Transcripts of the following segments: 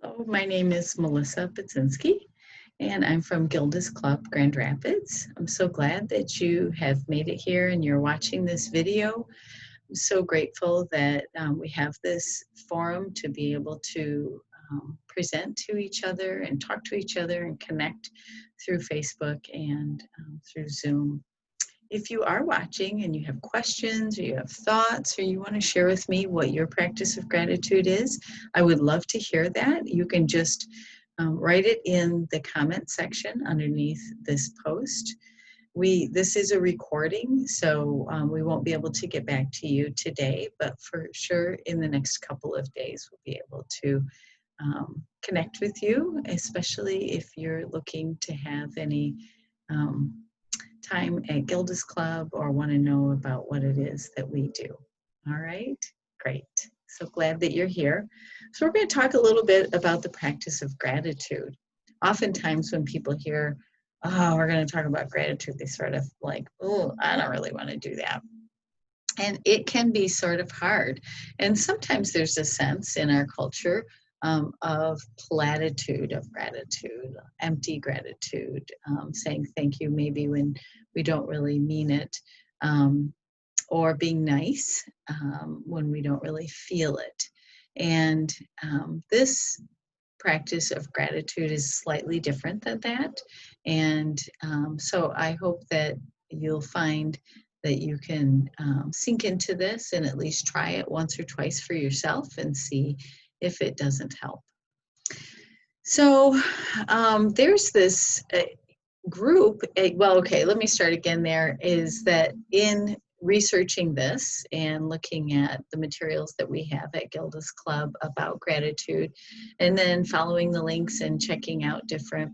Hello, my name is Melissa Budzinski, and I'm from Gilda's Club, Grand Rapids. I'm so glad that you have made it here and you're watching this video. I'm so grateful that we have this forum to be able to present to each other and talk to each other and connect through Facebook and through Zoom. If you are watching and you have questions or you have thoughts or you want to share with me what your practice of gratitude is, I would love to hear that. You can just write it in the comment section underneath this post. This is a recording, so we won't be able to get back to you today, but for sure in the next couple of days we'll be able to connect with you, especially if you're looking to have any time at Gilda's Club or want to know about what it is that we do. All right, great. So glad that you're here. So we're going to talk a little bit about the practice of gratitude. Oftentimes when people hear, oh, we're going to talk about gratitude, they sort of like, oh, I don't really want to do that. And it can be sort of hard. And sometimes there's a sense in our culture of platitude of gratitude, empty gratitude, saying thank you maybe when we don't really mean it, or being nice when we don't really feel it. And this practice of gratitude is slightly different than that. And so I hope that you'll find that you can sink into this and at least try it once or twice for yourself and see if it doesn't help. So there's this group, well, okay, let me start again. There is that in researching this and looking at the materials that we have at Gilda's Club about gratitude, and then following the links and checking out different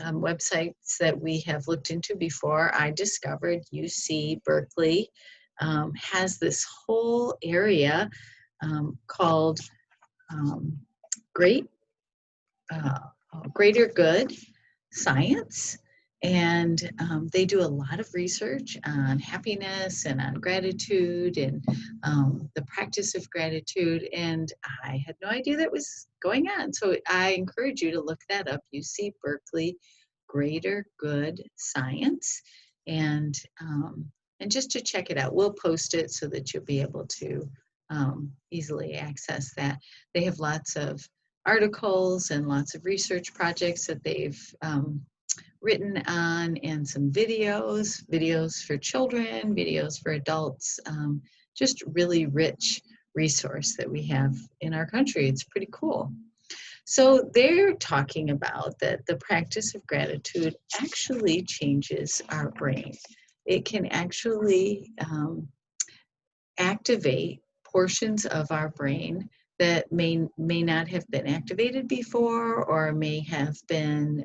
websites that we have looked into before, I discovered UC Berkeley has this whole area called Greater Good Science, and they do a lot of research on happiness and on gratitude and the practice of gratitude, and I had no idea that was going on. So I encourage you to look that up, UC Berkeley Greater Good Science, and just to check it out. We'll post it so that you'll be able to easily access that. They have lots of articles and lots of research projects that they've written on, and some videos for children, videos for adults, just really rich resource that we have in our country. It's pretty cool. So they're talking about that the practice of gratitude actually changes our brain. It can actually activate portions of our brain that may not have been activated before, or may have been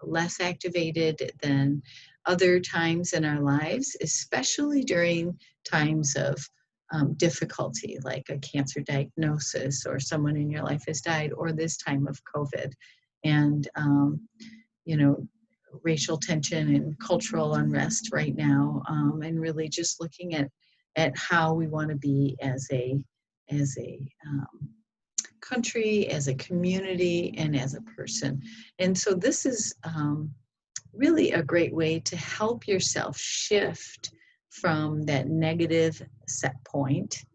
less activated than other times in our lives, especially during times of difficulty, like a cancer diagnosis, or someone in your life has died, or this time of COVID, and racial tension and cultural unrest right now, and really just looking at how we want to be as a country, as a community, and as a person. And so this is really a great way to help yourself shift from that negative set point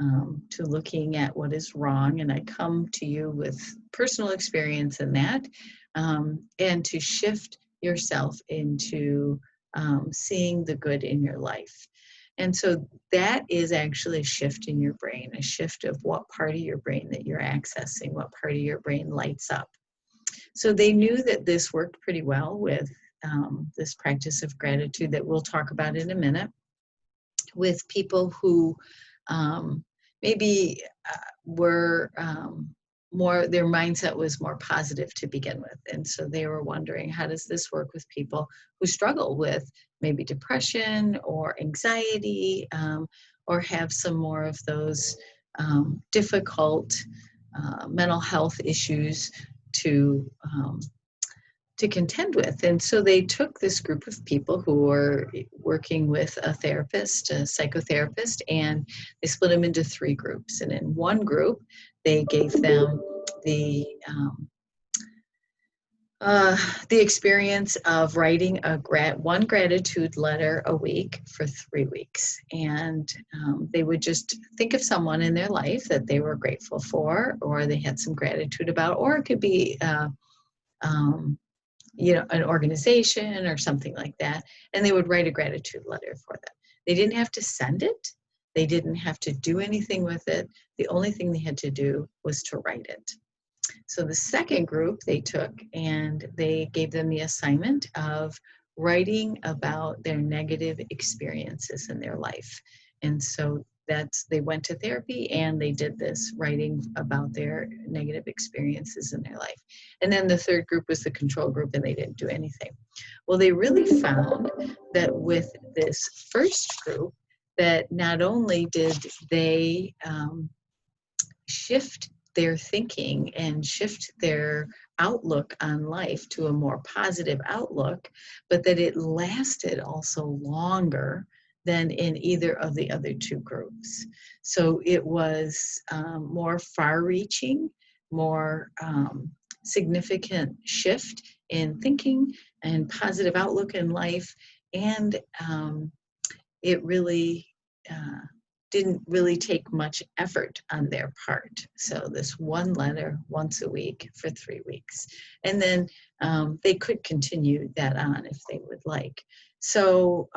to looking at what is wrong. And I come to you with personal experience in that, and to shift yourself into seeing the good in your life. And so that is actually a shift in your brain, a shift of what part of your brain that you're accessing, what part of your brain lights up. So they knew that this worked pretty well with this practice of gratitude that we'll talk about in a minute, with people who maybe were their mindset was more positive to begin with. And so they were wondering, how does this work with people who struggle with maybe depression or anxiety, or have some more of those difficult mental health issues to contend with. And so they took this group of people who were working with a therapist, a psychotherapist, and they split them into 3 groups. And in one group, they gave them the experience of writing one gratitude letter a week for 3 weeks. And they would just think of someone in their life that they were grateful for, or they had some gratitude about, or it could be, an organization or something like that. And they would write a gratitude letter for them. They didn't have to send it. They didn't have to do anything with it. The only thing they had to do was to write it. So the second group they took and they gave them the assignment of writing about their negative experiences in their life. And so they went to therapy and they did this writing about their negative experiences in their life. And then the third group was the control group and they didn't do anything. Well, they really found that with this first group, that not only did they shift their thinking and shift their outlook on life to a more positive outlook, but that it lasted also longer than in either of the other two groups. So it was more far-reaching, more significant shift in thinking and positive outlook in life, and it really didn't really take much effort on their part. So this one letter once a week for 3 weeks. And then they could continue that on if they would like. So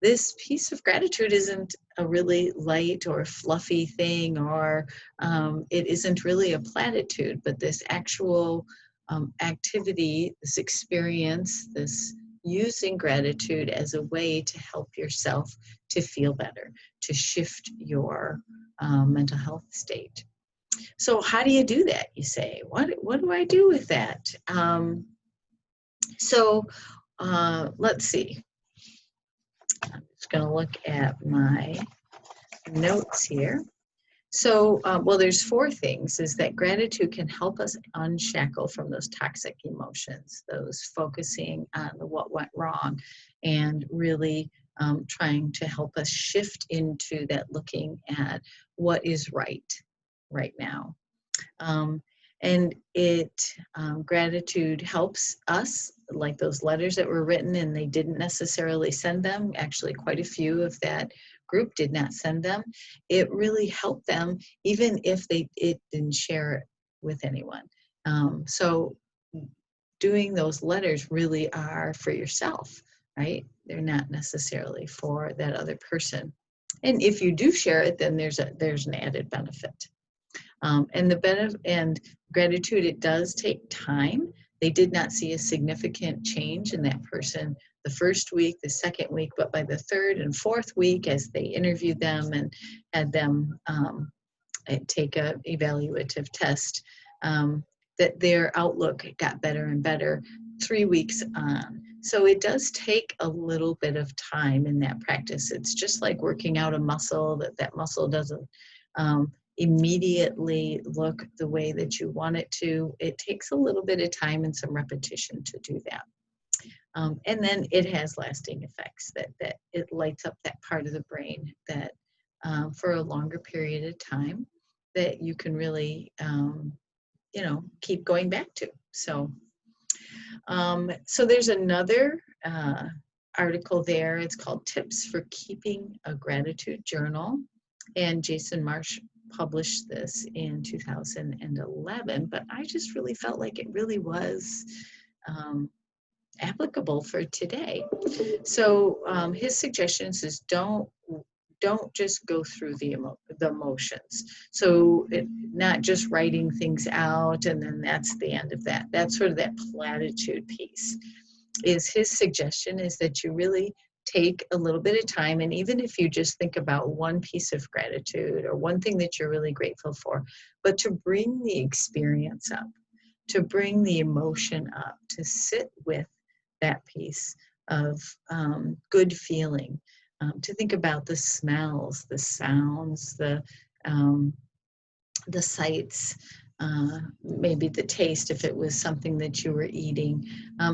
this piece of gratitude isn't a really light or fluffy thing, or it isn't really a platitude, but this actual activity, this experience, this using gratitude as a way to help yourself to feel better, to shift your mental health state. So how do you do that, you say? What do I do with that? Let's see. I'm just going to look at my notes here. So, there's 4 things, is that gratitude can help us unshackle from those toxic emotions, those focusing on what went wrong, and really trying to help us shift into that looking at what is right now. And gratitude helps us, like those letters that were written and they didn't necessarily send them. Actually, quite a few of that group did not send them. It really helped them, even if it didn't share it with anyone. So doing those letters really are for yourself, right? They're not necessarily for that other person. And if you do share it, then there's an added benefit. And gratitude, it does take time. They did not see a significant change in that person the first week, the second week, but by the third and fourth week, as they interviewed them and had them take a evaluative test, that their outlook got better and better 3 weeks on. So it does take a little bit of time in that practice. It's just like working out a muscle, that muscle doesn't immediately look the way that you want it to. It takes a little bit of time and some repetition to do that. And then it has lasting effects, that it lights up that part of the brain that for a longer period of time that you can really, keep going back to. So there's another article there. It's called Tips for Keeping a Gratitude Journal. And Jason Marsh published this in 2011, but I just really felt like it really was applicable for today. So his suggestions is don't just go through the emotions. So not just writing things out and then that's the end of that. That's sort of that platitude piece. His suggestion is that you really take a little bit of time, and even if you just think about one piece of gratitude or one thing that you're really grateful for, but to bring the experience up, to bring the emotion up, to sit with that piece of good feeling, to think about the smells, the sounds, the sights, maybe the taste if it was something that you were eating.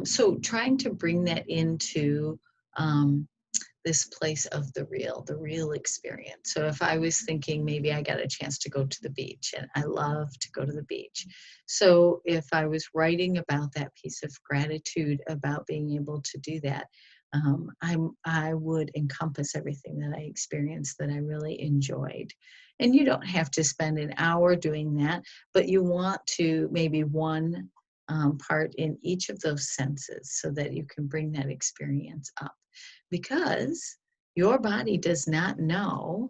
So trying to bring that into this place of the real experience. So if I was thinking maybe I got a chance to go to the beach, and I love to go to the beach. So if I was writing about that piece of gratitude about being able to do that, I would encompass everything that I experienced that I really enjoyed. And you don't have to spend an hour doing that, but you want to maybe one part in each of those senses so that you can bring that experience up. Because your body does not know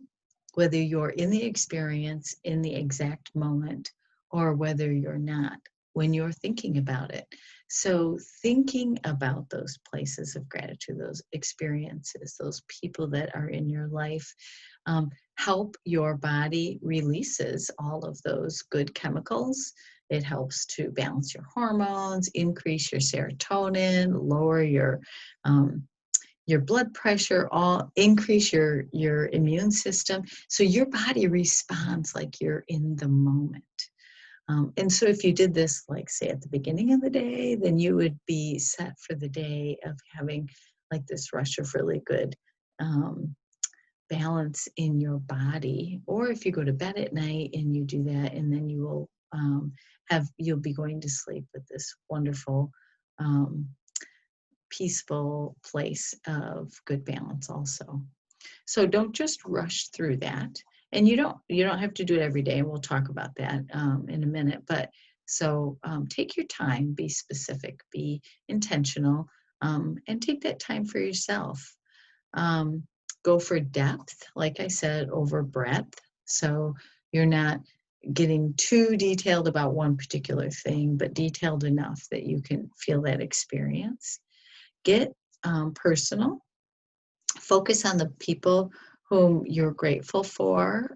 whether you're in the experience in the exact moment or whether you're not when you're thinking about it. So thinking about those places of gratitude, those experiences, those people that are in your life, help your body releases all of those good chemicals. It helps to balance your hormones, increase your serotonin, lower your blood pressure, all increase your immune system. So your body responds like you're in the moment. And so if you did this, like say at the beginning of the day, then you would be set for the day of having like this rush of really good balance in your body. Or if you go to bed at night and you do that, and then you will you'll be going to sleep with this wonderful peaceful place of good balance also. So don't just rush through that. And you don't have to do it every day, and we'll talk about that in a minute. But so take your time, be specific, be intentional, and take that time for yourself. Go for depth, like I said, over breadth. So you're not getting too detailed about one particular thing, but detailed enough that you can feel that experience. Get personal. Focus on the people whom you're grateful for,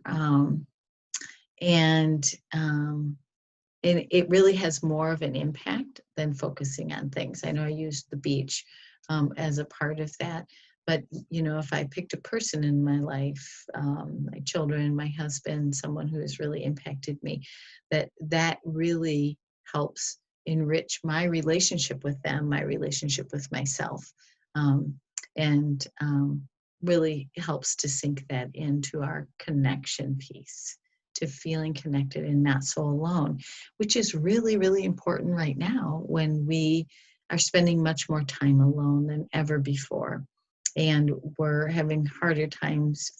and it really has more of an impact than focusing on things. I know I used the beach as a part of that, but if I picked a person in my life, my children, my husband, someone who has really impacted me, that really helps enrich my relationship with them, my relationship with myself, and really helps to sink that into our connection piece, to feeling connected and not so alone, which is really, really important right now when we are spending much more time alone than ever before. And we're having harder times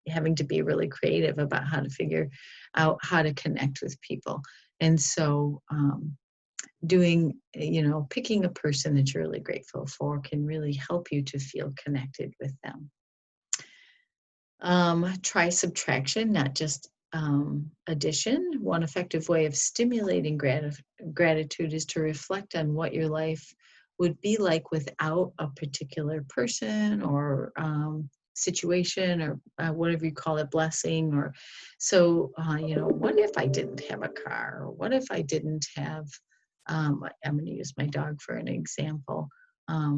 having to be really creative about how to figure out how to connect with people. And so picking a person that you're really grateful for can really help you to feel connected with them. Try subtraction, not just addition. One effective way of stimulating gratitude is to reflect on what your life would be like without a particular person or situation, or whatever you call it, blessing. Or so, what if I didn't have a car? Or what if I didn't have, I'm going to use my dog for an example. I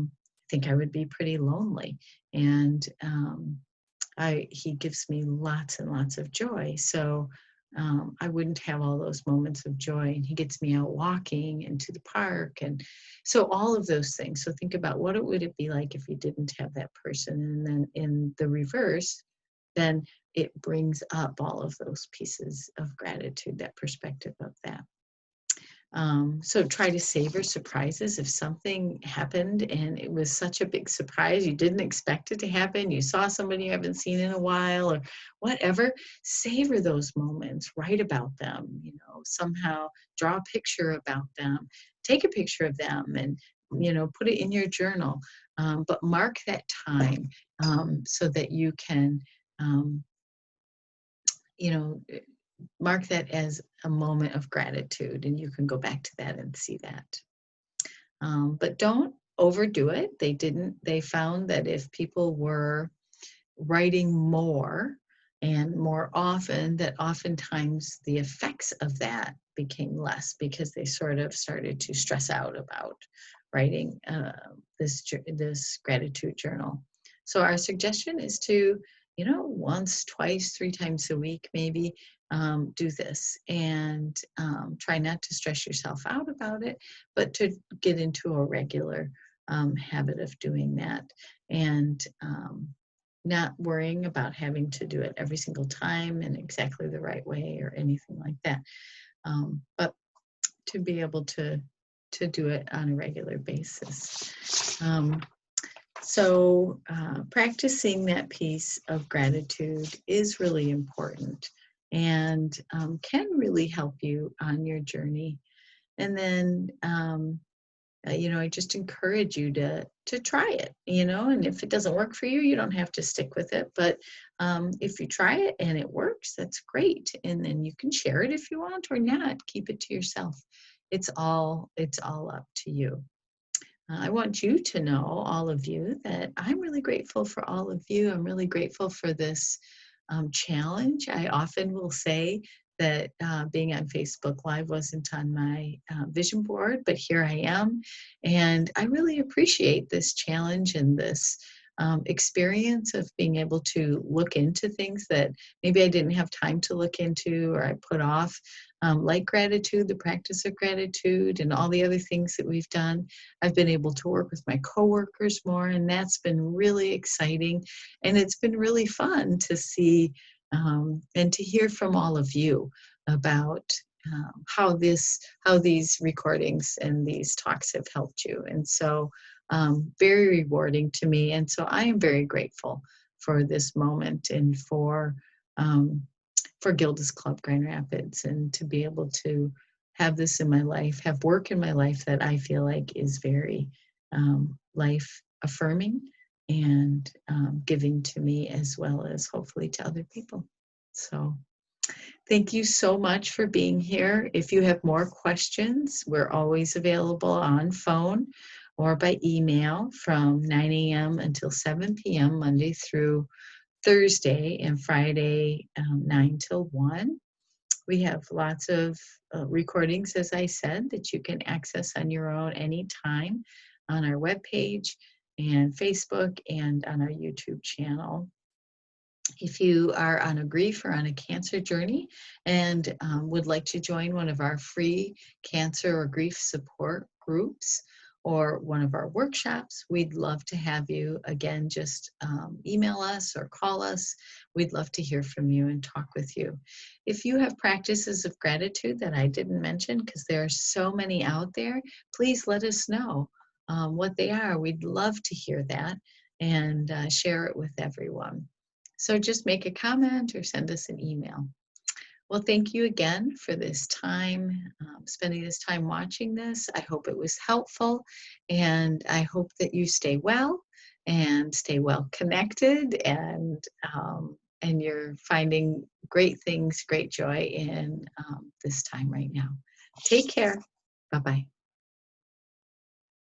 think I would be pretty lonely. And he gives me lots and lots of joy. So I wouldn't have all those moments of joy. And he gets me out walking and to the park. And so all of those things. So think about what would it be like if you didn't have that person. And then in the reverse, then it brings up all of those pieces of gratitude, that perspective of that. So try to savor surprises. If something happened and it was such a big surprise, you didn't expect it to happen, you saw somebody you haven't seen in a while or whatever, savor those moments, write about them, somehow draw a picture about them, take a picture of them and, put it in your journal, but mark that time so that you can, mark that as a moment of gratitude, and you can go back to that and see that. But don't overdo it. They found that if people were writing more and more often, that oftentimes the effects of that became less because they sort of started to stress out about writing this gratitude journal. So our suggestion is to, once, twice, 3 times a week, maybe do this, and try not to stress yourself out about it, but to get into a regular habit of doing that, and not worrying about having to do it every single time in exactly the right way or anything like that. But to be able to do it on a regular basis. So practicing that piece of gratitude is really important, and can really help you on your journey. And then I just encourage you to try it, and if it doesn't work for you, you don't have to stick with it. But if you try it and it works, that's great. And then you can share it if you want, or not. Keep it to yourself. It's all up to you. I want you to know, all of you, that I'm really grateful for all of you. I'm really grateful for this challenge. I often will say that being on Facebook Live wasn't on my vision board, but here I am. And I really appreciate this challenge and this experience of being able to look into things that maybe I didn't have time to look into, or I put off, like gratitude, the practice of gratitude, and all the other things that we've done. I've been able to work with my coworkers more, and that's been really exciting. And it's been really fun to see and to hear from all of you about how these recordings and these talks have helped you. And so very rewarding to me. And so I am very grateful for this moment, and for Gilda's Club Grand Rapids, and to be able to have this in my life, have work in my life that I feel like is very life affirming and giving to me, as well as hopefully to other people. So thank you so much for being here. If you have more questions, we're always available on phone or by email from 9 a.m. until 7 p.m. Monday through Thursday, and Friday 9 till 1. We have lots of recordings, as I said, that you can access on your own anytime on our webpage and Facebook and on our YouTube channel. If you are on a grief or on a cancer journey and would like to join one of our free cancer or grief support groups or one of our workshops, we'd love to have you. Again, just email us or call us. We'd love to hear from you and talk with you. If you have practices of gratitude that I didn't mention, because there are so many out there, please let us know what they are. We'd love to hear that and share it with everyone. So just make a comment or send us an email. Well, thank you again for this time, spending this time watching this. I hope it was helpful, and I hope that you stay well and stay well connected, and you're finding great things, great joy in this time right now. Take care. Bye-bye.